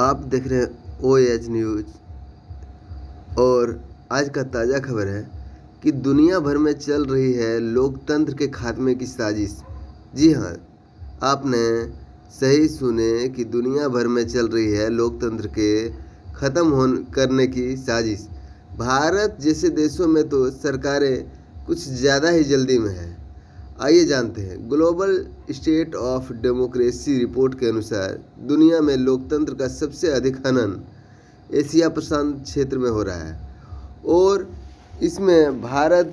आप देख रहे हैं OAH न्यूज़। और आज का ताज़ा खबर है कि दुनिया भर में चल रही है लोकतंत्र के खात्मे की साजिश। जी हाँ, आपने सही सुने कि दुनिया भर में चल रही है लोकतंत्र के ख़त्म होने करने की साजिश। भारत जैसे देशों में तो सरकारें कुछ ज़्यादा ही जल्दी में है। आइए जानते हैं। Global state of democracy report के अनुसार दुनिया में लोकतंत्र का सबसे अधिक हनन एशिया प्रशांत क्षेत्र में हो रहा है और इसमें भारत,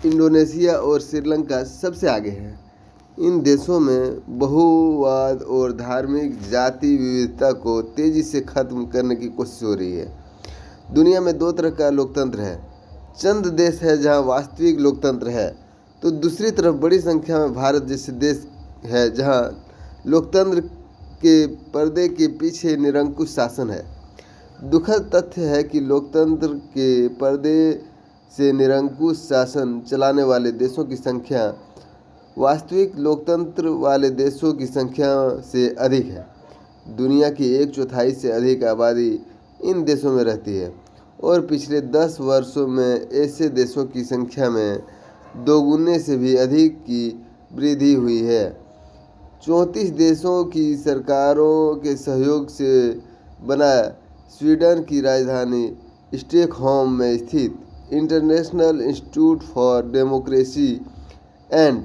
इंडोनेशिया और श्रीलंका सबसे आगे है। इन देशों में बहुवाद और धार्मिक जाति विविधता को तेज़ी से खत्म करने की कोशिश हो रही है। दुनिया में दो तरह का लोकतंत्र है। चंद देश है जहां वास्तविक लोकतंत्र है, तो दूसरी तरफ बड़ी संख्या में भारत जैसे देश है जहां लोकतंत्र के पर्दे के पीछे निरंकुश शासन है। दुखद तथ्य है कि लोकतंत्र के पर्दे से निरंकुश शासन चलाने वाले देशों की संख्या वास्तविक लोकतंत्र वाले देशों की संख्या से अधिक है। दुनिया की 1/4 से अधिक आबादी इन देशों में रहती है और पिछले 10 वर्षों में ऐसे देशों की संख्या में दोगुने से भी अधिक की वृद्धि हुई है। 34 देशों की सरकारों के सहयोग से बना स्वीडन की राजधानी स्टॉकहोम में स्थित international institute for democracy and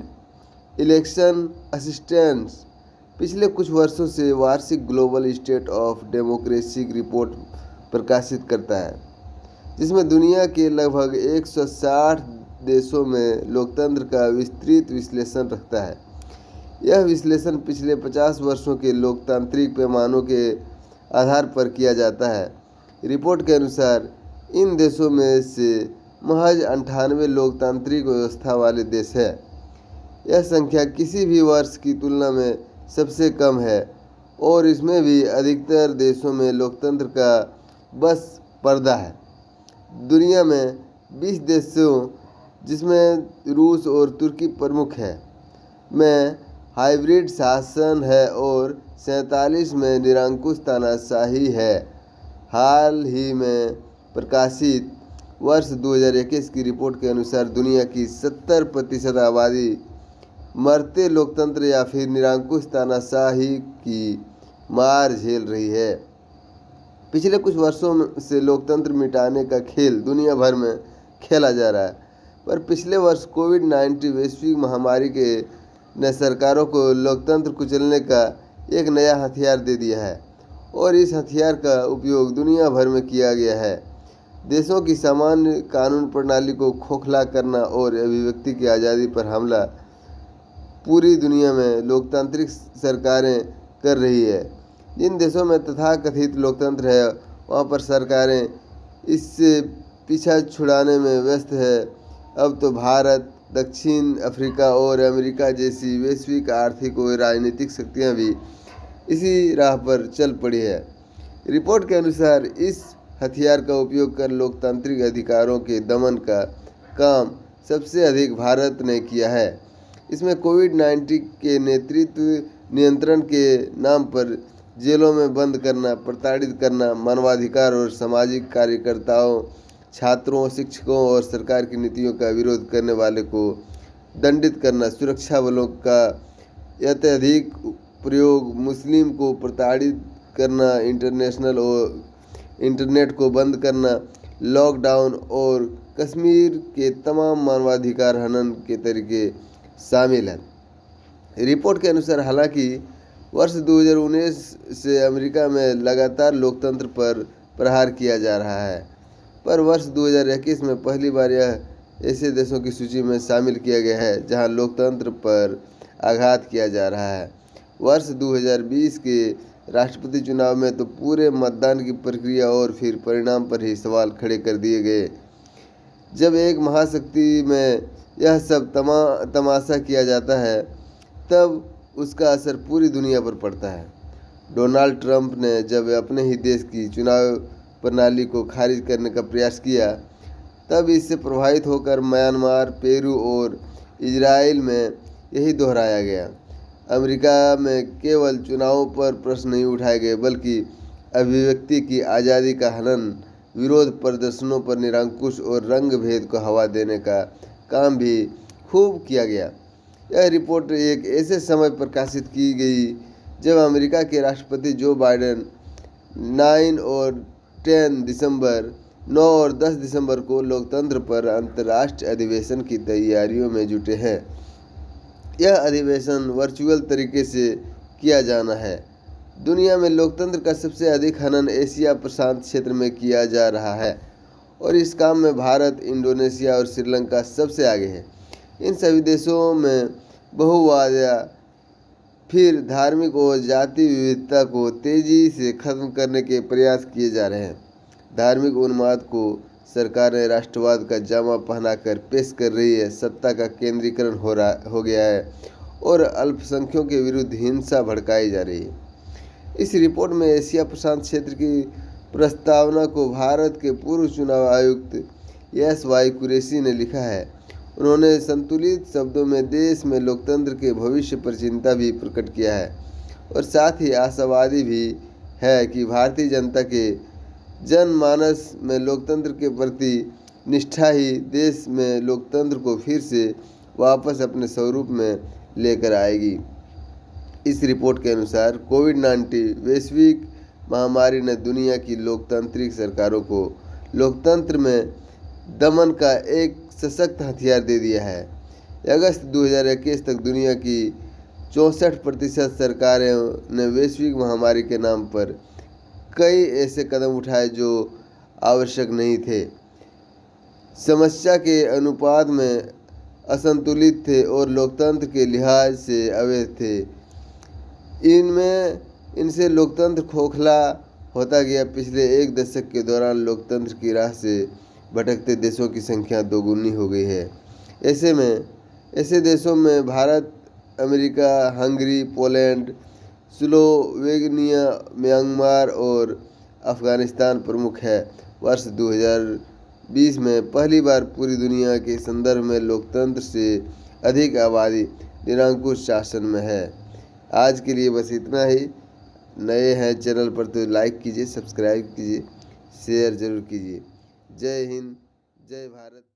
election assistance पिछले कुछ वर्षों से वार्षिक global state of democracy report प्रकाशित करता है, जिसमें दुनिया के लगभग 160 देशों में लोकतंत्र का विस्तृत विश्लेषण रखता है। यह विश्लेषण पिछले 50 वर्षों के लोकतांत्रिक पैमानों के आधार पर किया जाता है। रिपोर्ट के अनुसार इन देशों में से महज 98 लोकतांत्रिक व्यवस्था वाले देश हैं। यह संख्या किसी भी वर्ष की तुलना में सबसे कम है और इसमें भी अधिकतर देशों में लोकतंत्र का बस पर्दा है। दुनिया में 20 देशों, जिसमें रूस और तुर्की प्रमुख है, में हाइब्रिड शासन है और 47 में निरंकुश तानाशाही है। हाल ही में प्रकाशित वर्ष 2021 की रिपोर्ट के अनुसार दुनिया की 70% आबादी मरते लोकतंत्र या फिर निरंकुश तानाशाही की मार झेल रही है। पिछले कुछ वर्षों से लोकतंत्र मिटाने का खेल दुनिया भर में खेला जा रहा है, पर पिछले वर्ष कोविड-19 वैश्विक महामारी के ने सरकारों को लोकतंत्र कुचलने का एक नया हथियार दे दिया है और इस हथियार का उपयोग दुनिया भर में किया गया है। देशों की सामान्य कानून प्रणाली को खोखला करना और अभिव्यक्ति की आज़ादी पर हमला पूरी दुनिया में लोकतांत्रिक सरकारें कर रही है। जिन देशों में तथाकथित लोकतंत्र है, वहाँ पर सरकारें इससे पीछा छुड़ाने में व्यस्त है। अब तो भारत, दक्षिण अफ्रीका और अमेरिका जैसी वैश्विक आर्थिक और राजनीतिक शक्तियाँ भी इसी राह पर चल पड़ी है। रिपोर्ट के अनुसार इस हथियार का उपयोग कर लोकतांत्रिक अधिकारों के दमन का काम सबसे अधिक भारत ने किया है। इसमें कोविड-19 के नेतृत्व नियंत्रण के नाम पर जेलों में बंद करना, प्रताड़ित करना, मानवाधिकार और सामाजिक कार्यकर्ताओं, छात्रों, शिक्षकों और सरकार की नीतियों का विरोध करने वाले को दंडित करना, सुरक्षा बलों का अत्यधिक प्रयोग, मुस्लिम को प्रताड़ित करना, इंटरनेट को बंद करना, लॉकडाउन और कश्मीर के तमाम मानवाधिकार हनन के तरीके शामिल हैं। रिपोर्ट के अनुसार हालांकि वर्ष 2019 से अमेरिका में लगातार लोकतंत्र पर प्रहार किया जा रहा है, पर वर्ष 2021 में पहली बार यह ऐसे देशों की सूची में शामिल किया गया है जहां लोकतंत्र पर आघात किया जा रहा है। वर्ष 2020 के राष्ट्रपति चुनाव में तो पूरे मतदान की प्रक्रिया और फिर परिणाम पर ही सवाल खड़े कर दिए गए। जब एक महाशक्ति में यह सब तमाशा किया जाता है, तब उसका असर पूरी दुनिया पर पड़ता है। डोनाल्ड ट्रंप ने जब अपने ही देश की चुनाव प्रणाली को खारिज करने का प्रयास किया, तब इससे प्रभावित होकर म्यांमार, पेरू और इजराइल में यही दोहराया गया। अमेरिका में केवल चुनावों पर प्रश्न नहीं उठाए गए, बल्कि अभिव्यक्ति की आज़ादी का हनन, विरोध प्रदर्शनों पर निरंकुश और रंग भेद को हवा देने का काम भी खूब किया गया। यह रिपोर्ट एक ऐसे समय प्रकाशित की गई जब अमेरिका के राष्ट्रपति जो बाइडेन 9 और 10 दिसंबर को लोकतंत्र पर अंतर्राष्ट्रीय अधिवेशन की तैयारियों में जुटे हैं। यह अधिवेशन वर्चुअल तरीके से किया जाना है। दुनिया में लोकतंत्र का सबसे अधिक हनन एशिया प्रशांत क्षेत्र में किया जा रहा है और इस काम में भारत, इंडोनेशिया और श्रीलंका सबसे आगे है। इन सभी देशों में बहुवाद या फिर धार्मिक और जाति विविधता को तेजी से खत्म करने के प्रयास किए जा रहे हैं। धार्मिक उन्माद को सरकारें राष्ट्रवाद का जामा पहनाकर पेश कर रही है। सत्ता का केंद्रीकरण हो गया है और अल्पसंख्यकों के विरुद्ध हिंसा भड़काई जा रही है। इस रिपोर्ट में एशिया प्रशांत क्षेत्र की प्रस्तावना को भारत के पूर्व चुनाव आयुक्त एस.वाई. कुरैशी ने लिखा है। उन्होंने संतुलित शब्दों में देश में लोकतंत्र के भविष्य पर चिंता भी प्रकट किया है और साथ ही आशावादी भी है कि भारतीय जनता के जनमानस में लोकतंत्र के प्रति निष्ठा ही देश में लोकतंत्र को फिर से वापस अपने स्वरूप में लेकर आएगी। इस रिपोर्ट के अनुसार कोविड-19 वैश्विक महामारी ने दुनिया की लोकतांत्रिक सरकारों को लोकतंत्र में दमन का एक सशक्त हथियार दे दिया है। अगस्त 2021 तक दुनिया की 64% सरकारों ने वैश्विक महामारी के नाम पर कई ऐसे कदम उठाए जो आवश्यक नहीं थे, समस्या के अनुपात में असंतुलित थे और लोकतंत्र के लिहाज से अवैध थे। इनसे लोकतंत्र खोखला होता गया। पिछले एक दशक के दौरान लोकतंत्र की राह से भटकते देशों की संख्या दोगुनी हो गई है। ऐसे देशों में Bharat, America, Hungary, Poland, Slovenia, Myanmar और अफगानिस्तान प्रमुख है। वर्ष 2020 में पहली बार पूरी दुनिया के संदर्भ में लोकतंत्र से अधिक आबादी निरंकुश शासन में है। आज के लिए बस इतना ही। नए हैं चैनल पर तो लाइक कीजिए, सब्सक्राइब कीजिए, शेयर जरूर कीजिए। जय हिंद, जय भारत।